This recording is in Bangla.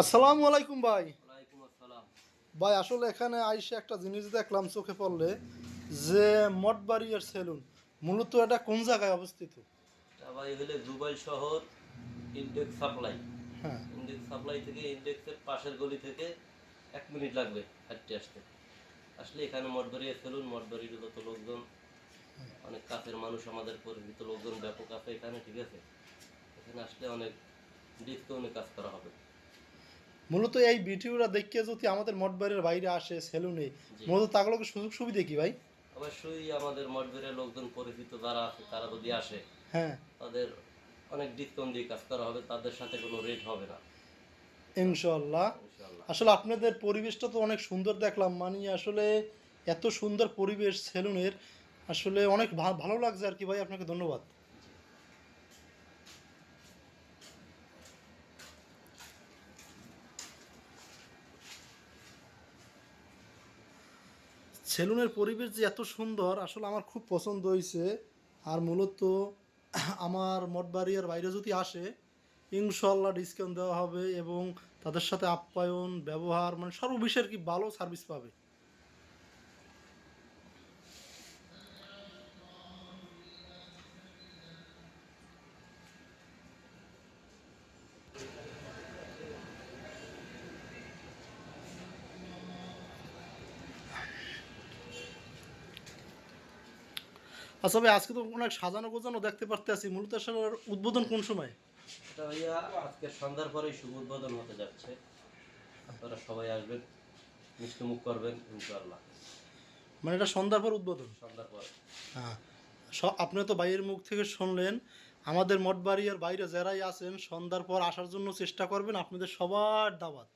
আসসালামু আলাইকুম ভাই। ওয়ালাইকুম আসসালাম। ভাই আসলে এখানে আইসে একটা জিনিস দেখলাম চোখে পড়লে, যে মঠবাড়িয়ার সেলুন, মূলত এটা কোন জায়গায় অবস্থিত? এটা ভাই হলে দুবাই শহর ইনডেক্স সাপ্লাই। হ্যাঁ। ইনডেক্স সাপ্লাই থেকে ইনডেক্সের পাশের গলি থেকে 1 মিনিট লাগবে হাঁটতে আসতে। আসলে এখানে মঠবাড়িয়া সেলুন, মঠবাড়ির যত লোকজন, অনেক কাছের মানুষ, আমাদের পরিচিত লোকজন ব্যাপক আছে এখানে, ঠিক আছে। এখানে আসলে অনেক ডিসকাউন্টে কাজ করা হবে। মূলত এই ভিডিওটা দেখে যদি আমাদের মঠবাড়ির বাইরে আসে সেলুনে, জি, মূলত তাগুলোকে সুযোগ সুবিধা কি ভাই? অবশ্যই আমাদের মঠবাড়িয়ার লোকজন পরিচিত যারা আছে তারা যদি আসে, হ্যাঁ, তাদের অনেক ডিসকাউন্ট দিয়ে কাজ করা হবে, তাদের সাথে কোনো রেট হবে না ইনশাল্লাহ। ইনশাল্লাহ। আসলে আপনাদের পরিবেশটা তো অনেক সুন্দর দেখলাম, মানে আসলে এত সুন্দর পরিবেশ সেলুনের, আসলে অনেক ভালো লাগছে আর কি ভাই, আপনাকে ধন্যবাদ। সেলুনের পরিবেশ যে এত সুন্দর, আসলে আমার খুব পছন্দ হয়েছে। আর মূলত আমার মঠবাড়িয়ার বাইরে যদি আসে, ইনশাল্লাহ ডিসকাউন্ট দেওয়া হবে এবং তাদের সাথে আপ্যায়ন ব্যবহার মানে সর্ববিষয়ের কি ভালো সার্ভিস পাবে। আচ্ছা ভাই, আজকে তো অনেক সাজানো গোছানো দেখতে পারতেছি, মূলত আসলে উদ্বোধন কোন সময়? এটা ভাইয়া আজকে সন্ধ্যার পরেই শুভ উদ্বোধন হতে যাচ্ছে। আপনারা সবাই আসবেন, মিষ্টি মুখ করবেন ইনশাআল্লাহ। মানে এটা সন্ধ্যার পর উদ্বোধন? সন্ধ্যার পরে। হ্যাঁ। আপনি তো বাইরের মুখ থেকে শুনলেন, আমাদের মঠবাড়িয়ার বাইরে যারাই আছেন সন্ধ্যার পর আসার জন্য চেষ্টা করবেন, আপনাদের সবার দাওয়াত।